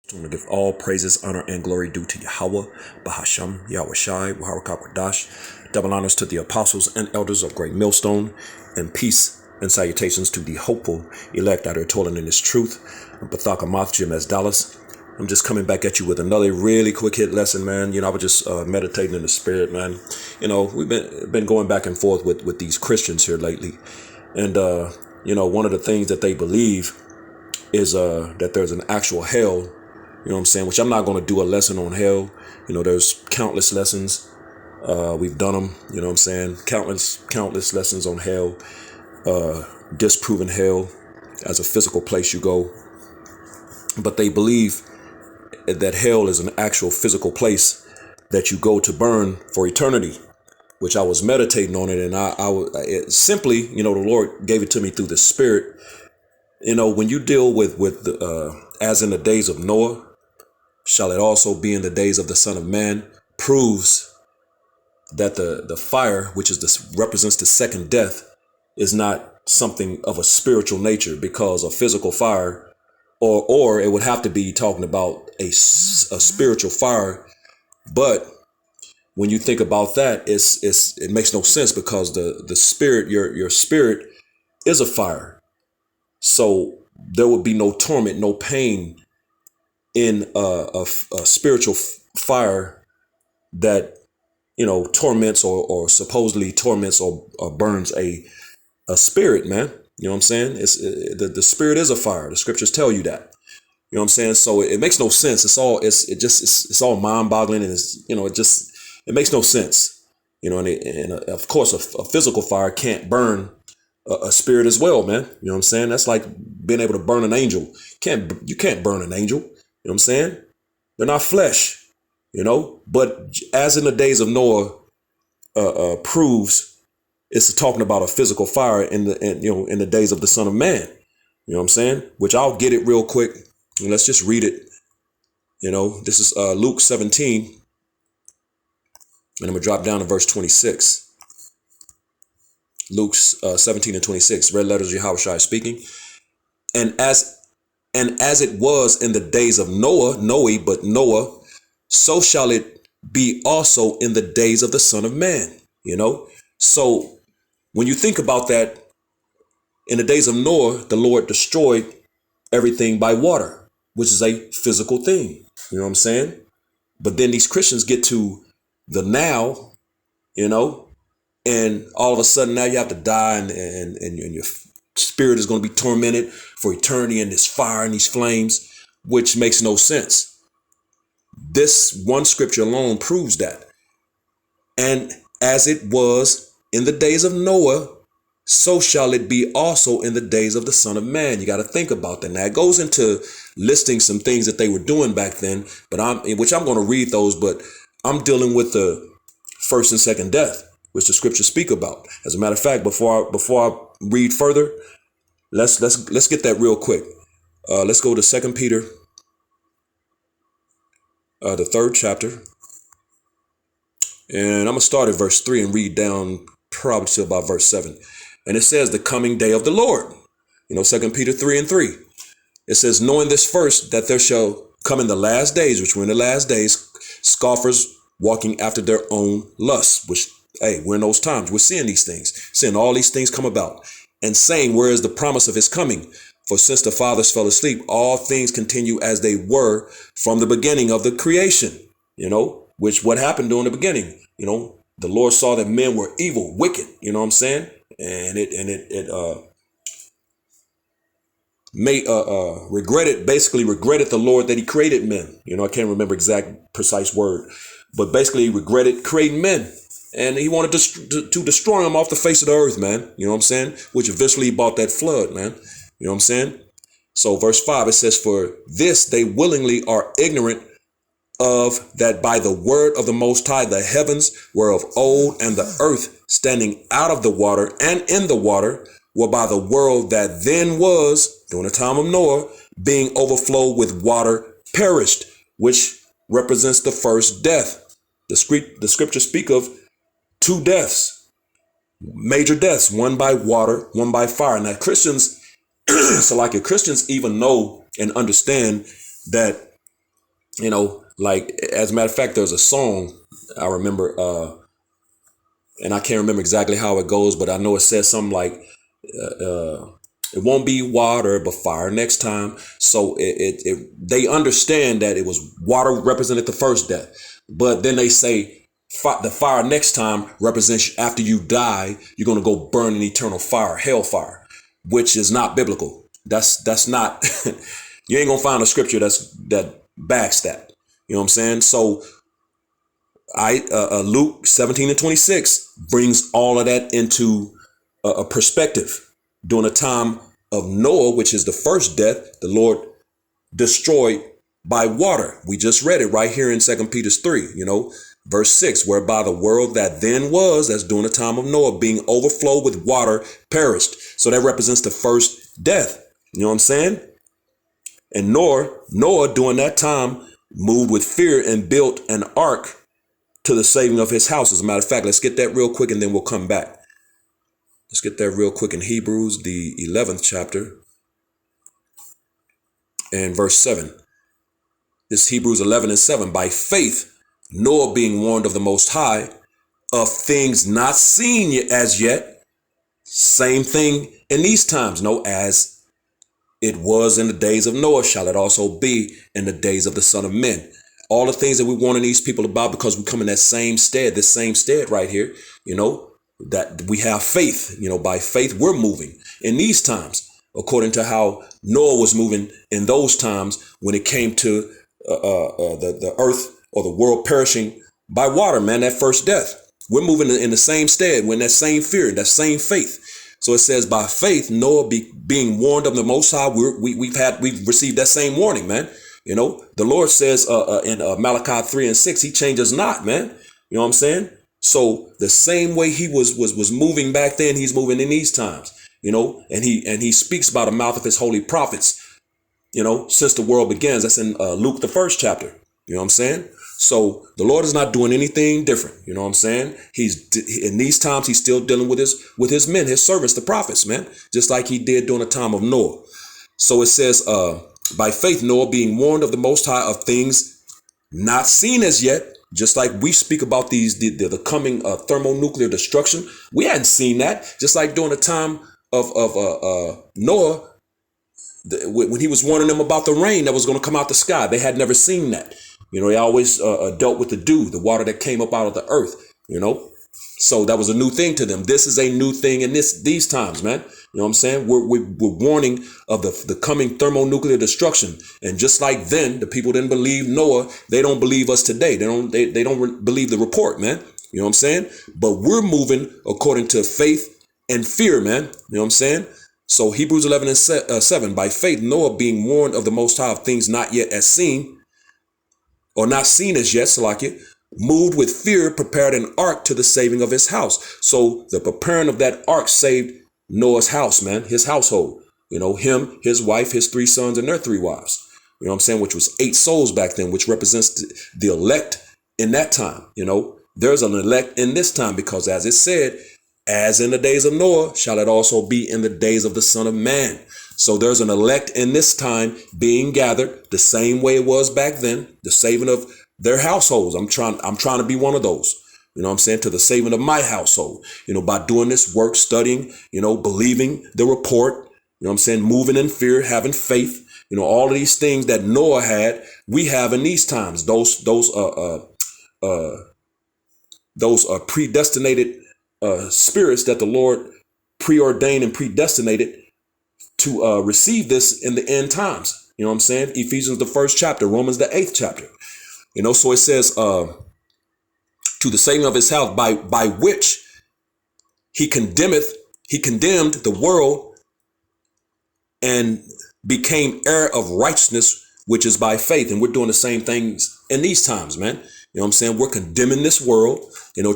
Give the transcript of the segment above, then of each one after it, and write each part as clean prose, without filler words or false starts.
I want to give all praises, honor, and glory due to Yahweh, Bahasham, Yahweh Shai, Waharakak, double honors to the apostles and elders of Great Millstone, and peace and salutations to the hopeful elect out here toiling in this truth. I'm Bathaka Moth, Jim S. Dallas. I'm just coming back at you with another really quick hit lesson, man. I was just meditating in the spirit, man. We've been going back and forth with these Christians here lately. And, one of the things that they believe is that there's an actual hell. You know what I'm saying? Which I'm not going to do a lesson on hell. There's countless lessons. We've done them. You know what I'm saying? Countless lessons on hell. Disproving hell as a physical place you go. But they believe that hell is an actual physical place that you go to burn for eternity. Which I was meditating on it, and it simply, the Lord gave it to me through the Spirit. When you deal with as in the days of Noah, shall it also be in the days of the Son of Man, proves that the fire, which represents the second death, is not something of a spiritual nature, because a physical fire, or it would have to be talking about a spiritual fire. But when you think about that, it makes no sense, because the spirit, your spirit, is a fire. So there would be no torment, no pain in a spiritual fire that torments or supposedly torments or burns a spirit, man. You know what I'm saying? It's the spirit is a fire. The scriptures tell you that. You know what I'm saying? So it makes no sense. It's all mind-boggling, and it makes no sense. And of course a physical fire can't burn a spirit as well, man. You know what I'm saying? That's like being able to burn an angel. You can't burn an angel. You know what I'm saying? They're not flesh, but as in the days of Noah proves, it's talking about a physical fire in the days of the Son of Man. You know what I'm saying? Which I'll get it real quick. And let's just read it. This is Luke 17. And I'm going to drop down to verse 26. Luke 17 and 26. Red letters, Yahweh Shai speaking. And as it was in the days of Noah, so shall it be also in the days of the Son of Man. So when you think about that, in the days of Noah, the Lord destroyed everything by water, which is a physical thing. You know what I'm saying? But then these Christians get to the now, and all of a sudden now you have to die, and your spirit is going to be tormented for eternity in this fire and these flames, which makes no sense. This one scripture alone proves that. And as it was in the days of Noah, so shall it be also in the days of the Son of Man. You got to think about that. Now it goes into listing some things that they were doing back then, which I'm going to read those, but I'm dealing with the first and second death, which the scriptures speak about. As a matter of fact, before I read further, let's get that real quick. Let's go to 2 Peter, the 3rd chapter, and I'm gonna start at verse 3 and read down probably to about verse 7. And it says, the coming day of the Lord. 2 Peter 3 and 3. It says, knowing this first, that there shall come in the last days, which we're in the last days, scoffers walking after their own lusts, which, hey, we're in those times. We're seeing these things, seeing all these things come about, and saying, where is the promise of his coming? For since the fathers fell asleep, all things continue as they were from the beginning of the creation, which what happened during the beginning, the Lord saw that men were evil, wicked, you know what I'm saying? And it regretted the Lord that he created men. I can't remember exact precise word, but basically he regretted creating men, and he wanted to destroy them off the face of the earth, man. You know what I'm saying? Which eventually brought that flood, man. You know what I'm saying? So verse 5, it says, for this they willingly are ignorant of, that by the word of the Most High the heavens were of old, and the earth standing out of the water and in the water, whereby the world that then was, during the time of Noah, being overflowed with water, perished, which represents the first death. The scriptures speak of two deaths, major deaths, one by water, one by fire. Now Christians, Christians even know and understand that You know, like, as a matter of fact, there's a song I remember, and I can't remember exactly how it goes, but I know it says something like, it won't be water but fire next time. So they understand that it was water represented the first death, but then they say the fire next time represents after you die, you're going to go burn in eternal fire, hellfire, which is not biblical. That's not. You ain't gonna find a scripture that backs that. You know what I'm saying? So Luke 17:26 brings all of that into a perspective. During a time of Noah, which is the first death, the Lord destroyed by water. We just read it right here in 2 Peter 3, verse 6, whereby the world that then was, that's during the time of Noah, being overflowed with water, perished. So that represents the first death. You know what I'm saying? And Noah during that time moved with fear and built an ark to the saving of his house. As a matter of fact, let's get that real quick and then we'll come back. Let's get that real quick in Hebrews, the 11th chapter and verse 7. This Hebrews 11:7. By faith, Noah being warned of the Most High of things not seen as yet. Same thing in these times. No, as it was in the days of Noah, shall it also be in the days of the Son of Men. All the things that we warning these people about, because we come in that same stead, this same stead right here, that we have faith. By faith, we're moving in these times, according to how Noah was moving in those times when it came to the earth or the world perishing by water, man, that first death. We're moving in the same stead, we're in that same fear, that same faith. So it says, by faith, Noah being warned of the Most High, we've received that same warning, man. The Lord says in Malachi 3:6, He changes not, man. You know what I'm saying? So the same way He was moving back then, He's moving in these times. And He speaks by the mouth of His holy prophets. Since the world begins. That's in Luke the 1st chapter. You know what I'm saying? So the Lord is not doing anything different. You know what I'm saying? He's in these times, He's still dealing with his men, His servants, the prophets, man, just like He did during the time of Noah. So it says, by faith, Noah being warned of the Most High of things not seen as yet, just like we speak about the coming thermonuclear destruction. We hadn't seen that. Just like during the time of Noah, when he was warning them about the rain that was going to come out the sky. They had never seen that. They always dealt with the dew, the water that came up out of the earth, So that was a new thing to them. This is a new thing in these times, man. You know what I'm saying? We're warning of the coming thermonuclear destruction. And just like then, the people didn't believe Noah. They don't believe us today. They don't believe the report, man. You know what I'm saying? But we're moving according to faith and fear, man. You know what I'm saying? So Hebrews 11:7, by faith, Noah being warned of the Most High of things not yet as seen, or not seen as yet, Salakia, moved with fear, prepared an ark to the saving of his house. So the preparing of that ark saved Noah's house, man, his household. Him, his wife, his 3 sons, and their 3 wives. You know what I'm saying? Which was 8 souls back then, which represents the elect in that time. There's an elect in this time, because as it said, as in the days of Noah, shall it also be in the days of the Son of Man. So there's an elect in this time being gathered the same way it was back then, the saving of their households. I'm trying to be one of those, you know what I'm saying, to the saving of my household, by doing this work, studying, believing the report, you know what I'm saying, moving in fear, having faith, all of these things that Noah had, we have in these times. Those predestinated spirits that the Lord preordained and predestinated to receive this in the end times. You know what I'm saying? Ephesians the 1st chapter, Romans the 8th chapter. So it says, to the saving of his house, by which he condemned the world and became heir of righteousness, which is by faith. And we're doing the same things in these times, man. You know what I'm saying? We're condemning this world,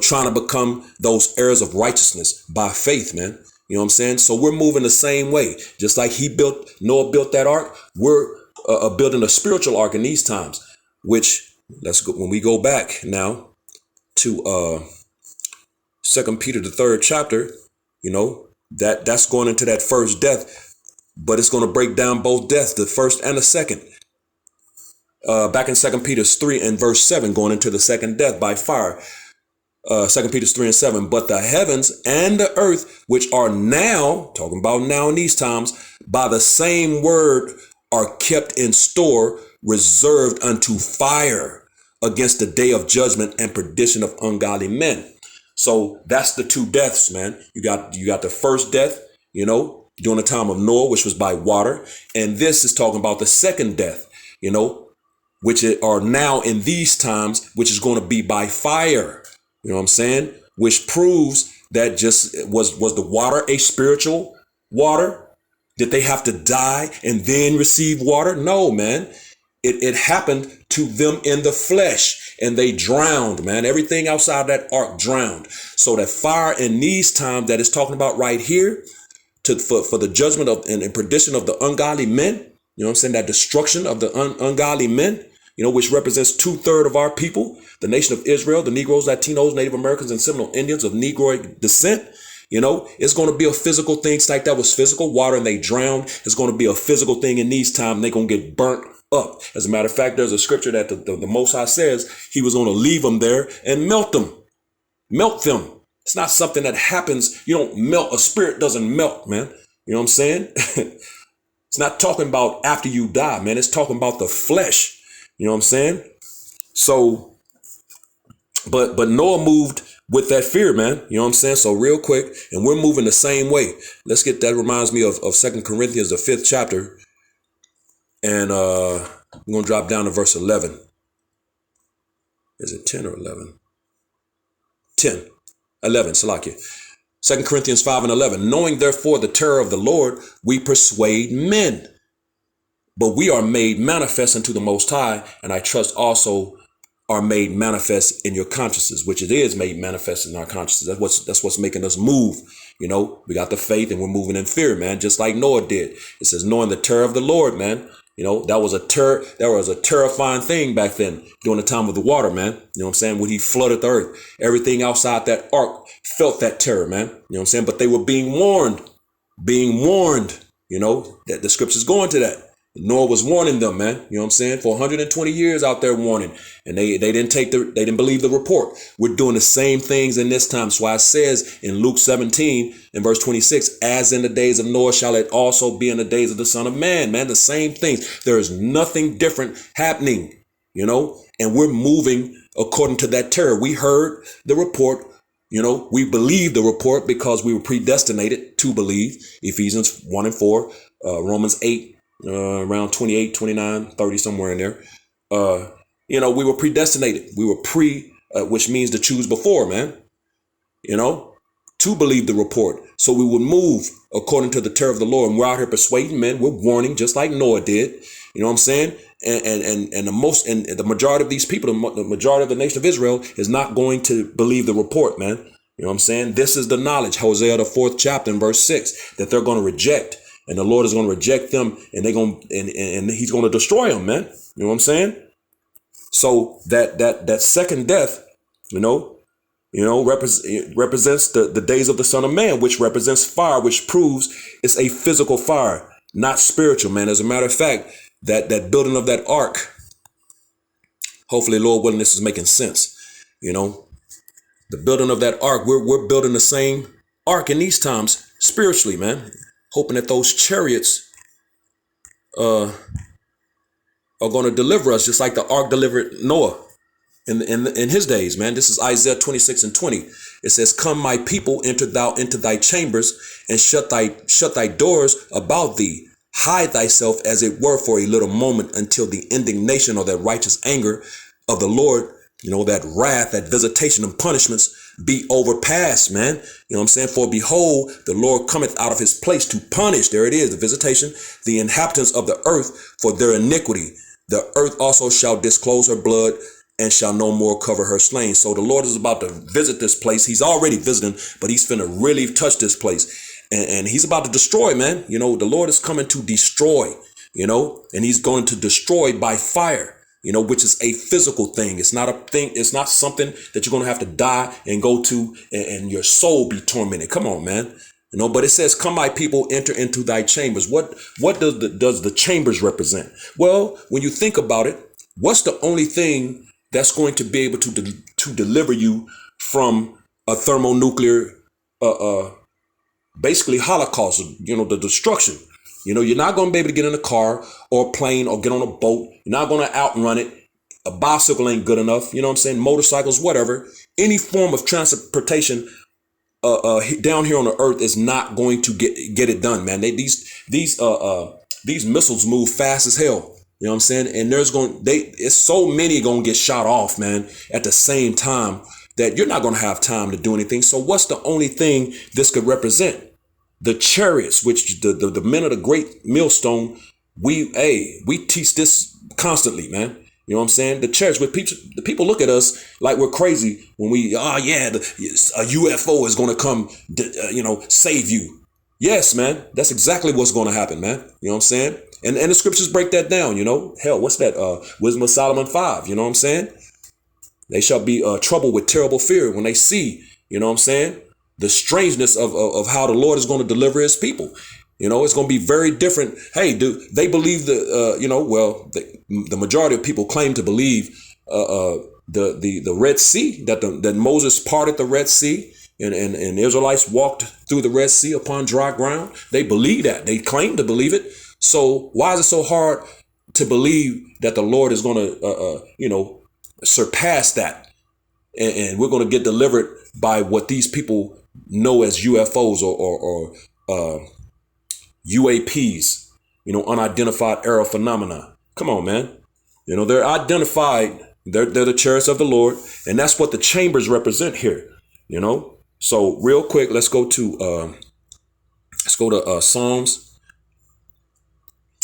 trying to become those heirs of righteousness by faith, man. You know what I'm saying? So we're moving the same way. Just like Noah built that ark, we're building a spiritual ark in these times, which, when we go back now to 2 Peter the 3rd chapter, that's going into that first death, but it's going to break down both deaths, the first and the second. Back in 2 Peter 3 and verse 7, going into the second death by fire. 2 Peter 3 and 7, but the heavens and the earth, which are now, talking about now in these times, by the same word are kept in store, reserved unto fire against the day of judgment and perdition of ungodly men. So that's the two deaths, man. You got the first death, during the time of Noah, which was by water. And this is talking about the second death, which are now in these times, which is going to be by fire. You know what I'm saying? Which proves that just was the water a spiritual water? Did they have to die and then receive water? No, man. It happened to them in the flesh and they drowned, man. Everything outside that ark drowned. So that fire in these times that it's talking about right here for the judgment of and perdition of the ungodly men, you know what I'm saying? That destruction of the ungodly men, which represents 2/3 of our people, the nation of Israel, the Negroes, Latinos, Native Americans, and Seminole Indians of Negroid descent. It's going to be a physical thing. It's like that was physical water and they drowned. It's going to be a physical thing in these times. They're going to get burnt up. As a matter of fact, there's a scripture that the Most High says he was going to leave them there and melt them. Melt them. It's not something that happens. You don't melt. A spirit doesn't melt, man. You know what I'm saying? It's not talking about after you die, man. It's talking about the flesh. You know what I'm saying? So, but Noah moved with that fear, man. You know what I'm saying? So real quick, and we're moving the same way. Let's get that. Reminds me of 2 Corinthians, the 5th chapter. And we're going to drop down to verse 11. Is it 10 or 11? 10. 11, Salakia. 2 Corinthians 5 and 11. Knowing therefore the terror of the Lord, we persuade men. But we are made manifest unto the Most High, and I trust also are made manifest in your consciences, which it is made manifest in our consciences. That's what's making us move. We got the faith and we're moving in fear, man, just like Noah did. It says, knowing the terror of the Lord, man. That was a terrifying thing back then during the time of the water, man. You know what I'm saying? When he flooded the earth, everything outside that ark felt that terror, man. You know what I'm saying? But they were being warned, that the scriptures go into that. Noah was warning them, man. You know what I'm saying? For 120 years out there warning. And they didn't believe the report. We're doing the same things in this time. So why it says in Luke 17 and verse 26, as in the days of Noah shall it also be in the days of the Son of Man, man. The same things. There is nothing different happening, and we're moving according to that terror. We heard the report. We believe the report because we were predestinated to believe. Ephesians 1 and 4, Romans 8. Around 28, 29, 30, somewhere in there. We were predestinated. We were which means to choose before, man, to believe the report. So we would move according to the terror of the Lord. And we're out here persuading men. We're warning just like Noah did. You know what I'm saying? And the majority of these people, the majority of the nation of Israel is not going to believe the report, man. You know what I'm saying? This is the knowledge. Hosea, the 4th chapter and verse 6, that they're going to reject. And the Lord is going to reject them, and and he's going to destroy them, man. You know what I'm saying? So that second death, represents the days of the Son of Man, which represents fire, which proves it's a physical fire, not spiritual, man. As a matter of fact, that building of that ark, hopefully, Lord willing, this is making sense. The building of that ark, we're building the same ark in these times spiritually, man. Hoping that those chariots are going to deliver us just like the ark delivered Noah in his days, man. This is Isaiah 26 and 20. It says, come, my people, enter thou into thy chambers and shut thy doors about thee. Hide thyself as it were for a little moment until the indignation or that righteous anger of the Lord, that wrath, that visitation and punishments be overpassed, man. You know what I'm saying? For behold, the Lord cometh out of his place to punish. There it is, the visitation, the inhabitants of the earth for their iniquity. The earth also shall disclose her blood and shall no more cover her slain. So the Lord is about to visit this place. He's already visiting, but he's finna really touch this place. And he's about to destroy, man. The Lord is coming to destroy, and he's going to destroy by fire. Which is a physical thing. It's not a thing. It's not something that you're going to have to die and go to and your soul be tormented. Come on, man. But it says, come, my people, enter into thy chambers. What does the chambers represent? Well, when you think about it, What's the only thing that's going to be able to deliver you from a thermonuclear, basically holocaust, the destruction? You're not going to be able to get in a car or a plane or get on a boat. You're not going to outrun it. A bicycle ain't good enough. You know what I'm saying? Motorcycles, whatever. Any form of transportation down here on the earth is not going to get it done, man. These missiles move fast as hell. You know what I'm saying? And it's so many going to get shot off, man, at the same time that you're not going to have time to do anything. So what's the only thing this could represent? The chariots, which the men of the great millstone, we teach this constantly, man. You know what I'm saying? The church, the people look at us like we're crazy when a UFO is going to come, save you. Yes, man. That's exactly what's going to happen, man. You know what I'm saying? And the scriptures break that down, Hell, what's that? Wisdom of Solomon 5, you know what I'm saying? They shall be troubled with terrible fear when they see, you know what I'm saying, the strangeness of how the Lord is going to deliver his people. It's going to be very different. Hey, do they believe the majority of people claim to believe the Red Sea, that Moses parted the Red Sea and the Israelites walked through the Red Sea upon dry ground. They believe that. They claim to believe it. So why is it so hard to believe that the Lord is going to, surpass that? And we're going to get delivered by what these people know as UFOs or UAPs, unidentified aerial phenomena. Come on, man. They're identified. They're the chariots of the Lord. And that's what the chambers represent here, So real quick, let's go to Psalms.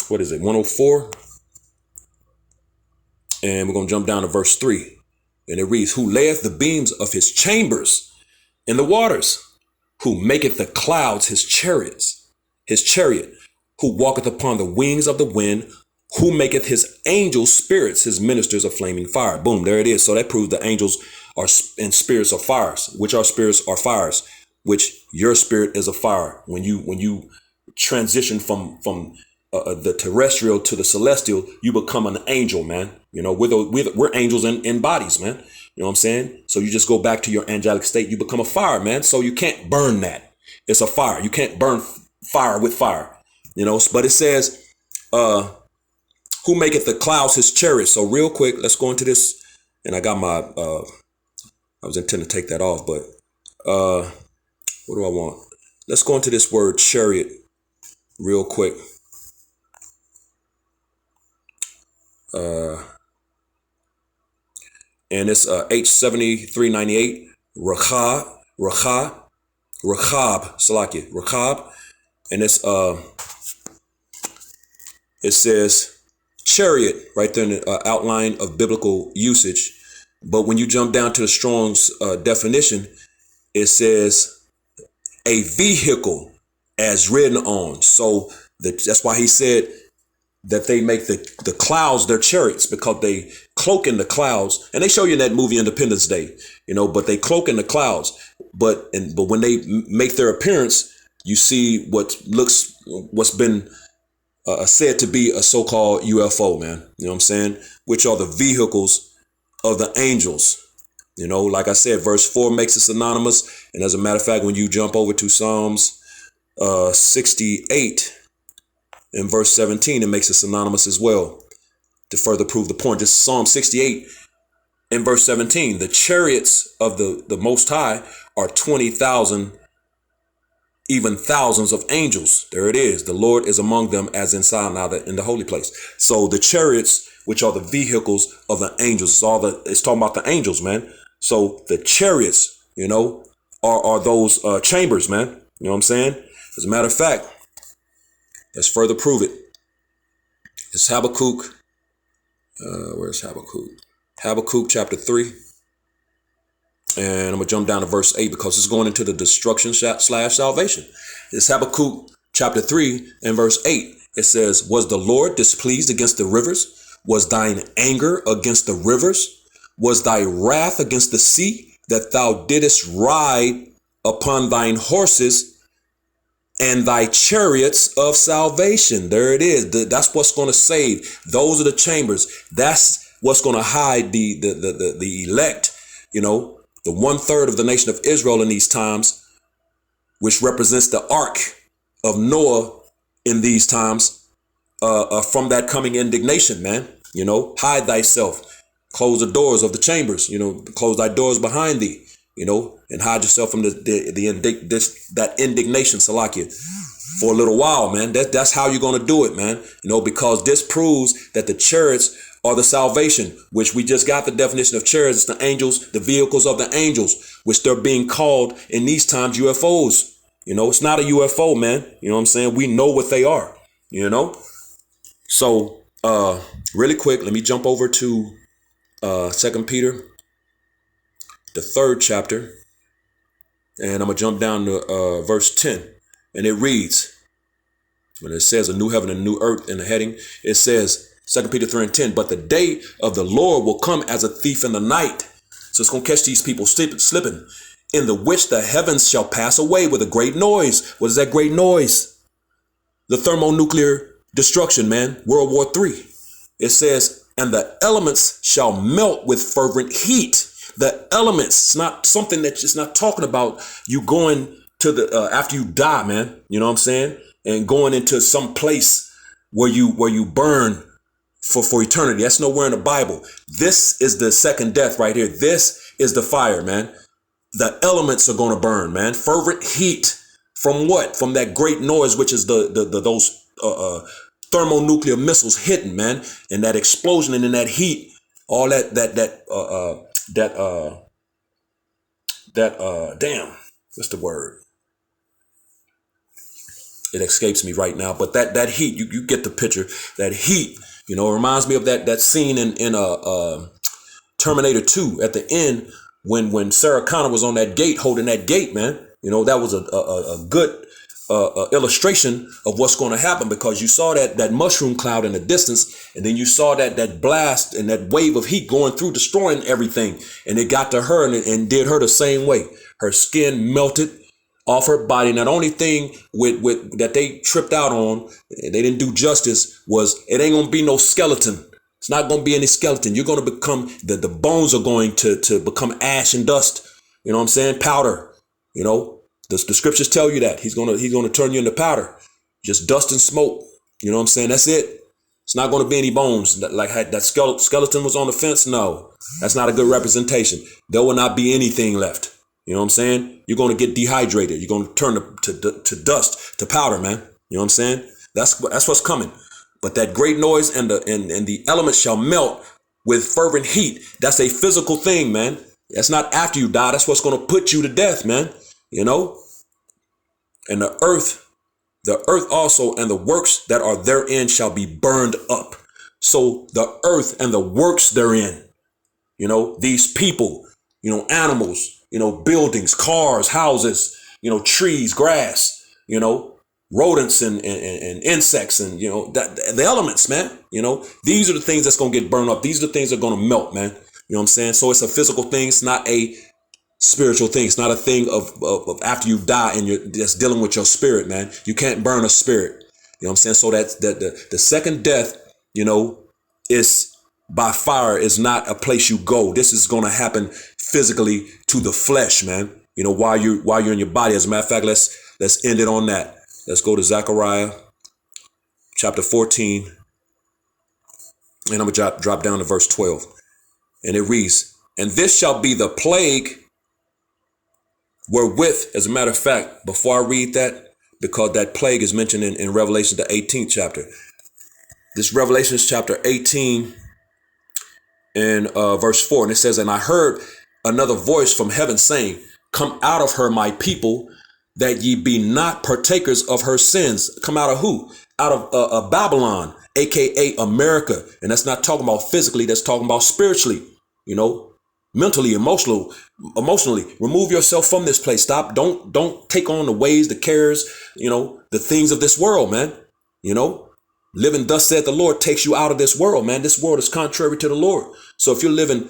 What is it? 104. And we're going to jump down to verse 3. And it reads, who layeth the beams of his chambers in the waters, who maketh the clouds his chariot, who walketh upon the wings of the wind, who maketh his angels spirits, his ministers of flaming fire. Boom, there it is. So that proves the angels are and spirits are fires, which our spirits are fires, which your spirit is a fire. When you transition from the terrestrial to the celestial, you become an angel, man. We're angels in bodies, man. You know what I'm saying? So you just go back to your angelic state. You become a fire, man. So you can't burn that. It's a fire. You can't burn fire with fire, but it says, who maketh the clouds his chariot. So real quick, let's go into this. And I got my, I was intending to take that off, but what do I want? Let's go into this word chariot real quick. And it's H7398, Rachab, Salakia, Rachab. And it's, it says chariot right there in the outline of biblical usage. But when you jump down to the Strong's definition, it says a vehicle as ridden on. So that's why he said that they make the clouds their chariots, because they cloak in the clouds. And they show you in that movie Independence Day, but they cloak in the clouds. But when they make their appearance, you see what's been said to be a so-called UFO, man. You know what I'm saying? Which are the vehicles of the angels. Like I said, verse 4 makes it synonymous. And as a matter of fact, when you jump over to Psalms 68 in verse 17, it makes it synonymous as well, to further prove the point. This is Psalm 68 in verse 17. The chariots of the Most High are 20,000, even thousands of angels. There it is. The Lord is among them as in Sinai, in the holy place. So the chariots, which are the vehicles of the angels, it's talking about the angels, man. So the chariots, are those chambers, man. You know what I'm saying? As a matter of fact, let's further prove it. It's Habakkuk. Where's Habakkuk? Habakkuk chapter 3. And I'm going to jump down to verse 8 because it's going into the destruction / salvation. It's Habakkuk chapter 3 and verse 8. It says, was the Lord displeased against the rivers? Was thine anger against the rivers? Was thy wrath against the sea, that thou didst ride upon thine horses and thy chariots of salvation? There it is. That's what's going to save. Those are the chambers. That's what's going to hide the elect, the 1/3 of the nation of Israel in these times, which represents the ark of Noah in these times, from that coming indignation, man. Hide thyself, close the doors of the chambers, close thy doors behind thee, and hide yourself from that indignation, Salakia, for a little while, man. That's how you're going to do it, man. Because this proves that the chariots are the salvation, which we just got the definition of chariots. It's the angels, the vehicles of the angels, which they're being called in these times UFOs. It's not a UFO, man. You know what I'm saying? We know what they are, So, really quick, let me jump over to 2 Peter, the 3rd chapter, and I'm going to jump down to verse 10. And it reads, when it says a new heaven and a new earth in the heading, it says, 2 Peter 3 and 10, but the day of the Lord will come as a thief in the night. So it's going to catch these people slipping, in the which the heavens shall pass away with a great noise. What is that great noise? The thermonuclear destruction, man. World War III. It says, and the elements shall melt with fervent heat. The elements, it's not something that it's not talking about you going to the after you die, man. You know what I'm saying? And going into some place where you burn for eternity. That's nowhere in the Bible. This is the second death right here. This is the fire, man. The elements are going to burn, man. Fervent heat from what? From that great noise, which is those thermonuclear missiles hitting, man, and that explosion and in that heat, all damn, what's the word? It escapes me right now, but that heat, you get the picture. That heat, reminds me of that scene in Terminator 2 at the end when Sarah Connor was on that gate, holding that gate, man. That was a good illustration of what's going to happen, because you saw that mushroom cloud in the distance, and then you saw that blast and that wave of heat going through, destroying everything, and it got to her and did her the same way. Her skin melted off her body. And the only thing with that they tripped out on, they didn't do justice, was it ain't gonna be no skeleton. It's not gonna be any skeleton. You're gonna become the bones are going to become ash and dust. You know what I'm saying? Powder. The scriptures tell you that he's gonna turn you into powder, just dust and smoke. You know what I'm saying? That's it. It's not going to be any bones like that skeleton was on the fence. No, that's not a good representation. There will not be anything left. You know what I'm saying? You're going to get dehydrated. You're going to turn to dust, to powder, man. You know what I'm saying? That's what's coming. But that great noise and the elements shall melt with fervent heat. That's a physical thing, man. That's not after you die. That's what's going to put you to death, man. And the earth also and the works that are therein shall be burned up. So the earth and the works therein, these people, animals, buildings, cars, houses, trees, grass, rodents and insects and, the elements, man, these are the things that's going to get burned up. These are the things that are going to melt, man. You know what I'm saying? So it's a physical thing. It's not a spiritual thing. It's not a thing of after you die and you're just dealing with your spirit, man. You can't burn a spirit. You know what I'm saying? So that's the second death, is by fire, is not a place you go. This is going to happen physically to the flesh, man. While you're in your body. As a matter of fact, let's end it on that. Let's go to Zechariah chapter 14. And I'm going to drop down to verse 12. And it reads, and this shall be the plague wherewith, as a matter of fact, before I read that, because that plague is mentioned in Revelation, the 18th chapter. This Revelation is chapter 18 and verse 4. And it says, and I heard another voice from heaven saying, come out of her, my people, that ye be not partakers of her sins. Come out of who? Out of Babylon, aka America. And that's not talking about physically, that's talking about spiritually, mentally, emotionally. Remove yourself from this place. Stop. Don't take on the ways, the cares, the things of this world, man. Living thus saith the Lord takes you out of this world, man. This world is contrary to the Lord. So if you're living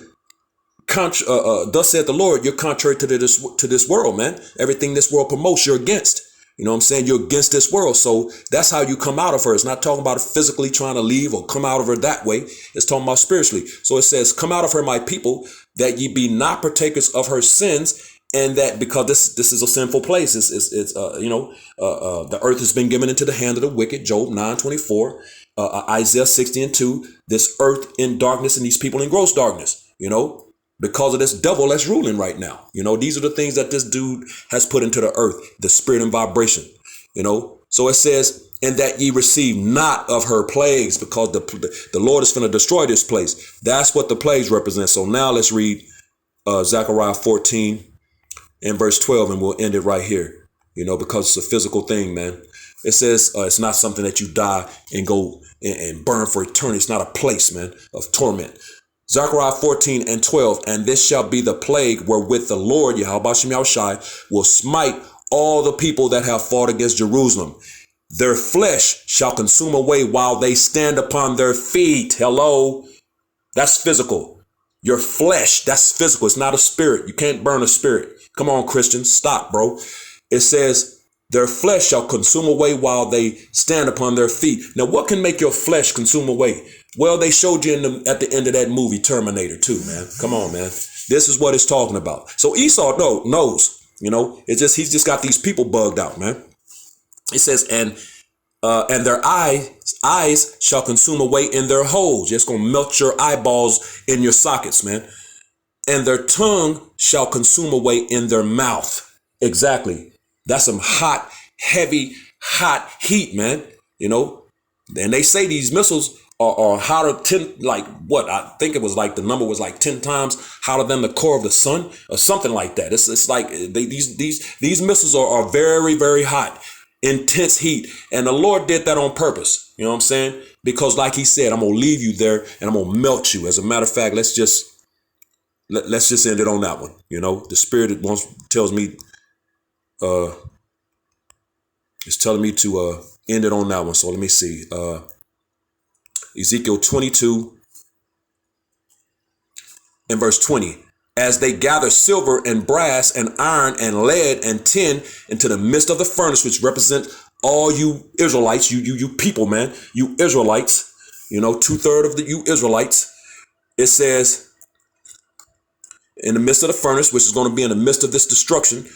thus saith the Lord, you're contrary to this world, man. Everything this world promotes, you're against. You know what I'm saying? You're against this world. So that's how you come out of her. It's not talking about physically trying to leave or come out of her that way. It's talking about spiritually. So it says, come out of her, my people, that ye be not partakers of her sins. And that because this is a sinful place. The earth has been given into the hand of the wicked. Job 9:24, Isaiah 60:2. This earth in darkness and these people in gross darkness. Because of this devil that's ruling right now. These are the things that this dude has put into the earth, the spirit and vibration. So it says, and that ye receive not of her plagues, because the Lord is going to destroy this place. That's what the plagues represent. So now let's read Zechariah 14 and verse 12, and we'll end it right here. Because it's a physical thing, man. It says it's not something that you die and go and burn for eternity. It's not a place, man, of torment. Zechariah 14 and 12, and this shall be the plague wherewith the Lord, Yahweh Shem Yahushai, will smite all the people that have fought against Jerusalem. Their flesh shall consume away while they stand upon their feet. Hello. That's physical. Your flesh, that's physical. It's not a spirit. You can't burn a spirit. Come on, Christians. Stop, bro. It says, their flesh shall consume away while they stand upon their feet. Now, what can make your flesh consume away? Well, they showed you at the end of that movie, Terminator 2, man. Come on, man. This is what it's talking about. So Esau knows, he's just got these people bugged out, man. It says, and their eyes shall consume away in their holes. It's going to melt your eyeballs in your sockets, man. And their tongue shall consume away in their mouth. Exactly. That's some hot, heavy, hot heat, man. And they say these missiles are hotter, I think it was like the number was like 10 times hotter than the core of the sun or something like that. It's like these missiles are very, very hot, intense heat. And the Lord did that on purpose. You know what I'm saying? Because like he said, I'm going to leave you there and I'm going to melt you. As a matter of fact, let's just end it on that one. The Spirit tells me, it's telling me to end it on that one. So let me see. Ezekiel 22 and verse 20. As they gather silver and brass and iron and lead and tin into the midst of the furnace, which represent all you Israelites, you people, man, you Israelites, 2/3 of you Israelites. It says, in the midst of the furnace, which is going to be in the midst of this destruction,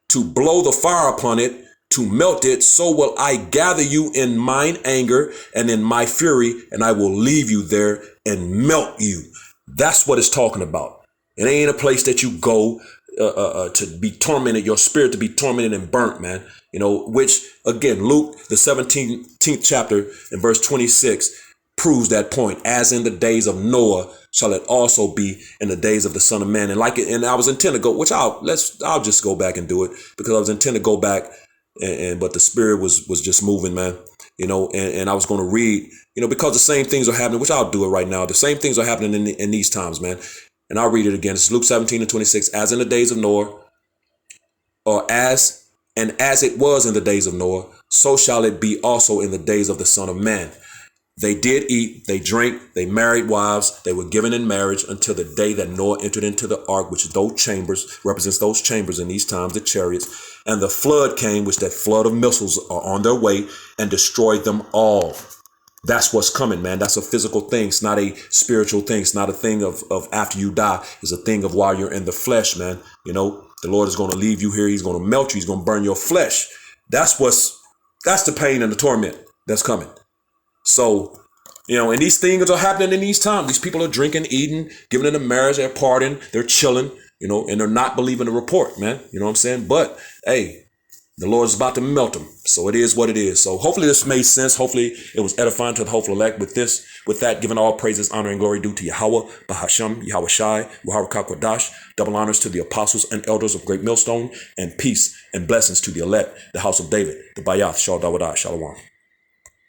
to blow the fire upon it, to melt it, so will I gather you in mine anger and in my fury, and I will leave you there and melt you. That's what it's talking about. It ain't a place that you go to be tormented, your spirit to be tormented and burnt, man. Which, again, Luke, the 17th chapter and verse 26 proves that point. As in the days of Noah, shall it also be in the days of the Son of Man. And I was intending to go, which I'll just go back and do it, because I was intending to go back. But the Spirit was just moving, man, and I was going to read, because the same things are happening, which I'll do it right now. The same things are happening in these times, man. And I'll read it again. It's Luke 17 and 26. As in the days of Noah, as it was in the days of Noah, so shall it be also in the days of the Son of Man. They did eat, they drank, they married wives, they were given in marriage until the day that Noah entered into the ark, which is those chambers, represents those chambers in these times, the chariots. And the flood came, which that flood of missiles are on their way, and destroyed them all. That's what's coming, man. That's a physical thing. It's not a spiritual thing. It's not a thing of after you die. It's a thing of while you're in the flesh, man. The Lord is going to leave you here. He's going to melt you. He's going to burn your flesh. That's the pain and the torment that's coming. So, and these things are happening in these times. These people are drinking, eating, giving in a marriage, they're partying, they're chilling, and they're not believing the report, man. You know what I'm saying? But, hey, the Lord's about to melt them. So it is what it is. So hopefully this made sense. Hopefully it was edifying to the hopeful elect. With that, giving all praises, honor, and glory due to Yahweh, Bahasham, Yahweh Shai, Waharakah Kodash, double honors to the apostles and elders of Great Millstone, and peace and blessings to the elect, the house of David, the Bayath, Shal Dawadah, Shalom.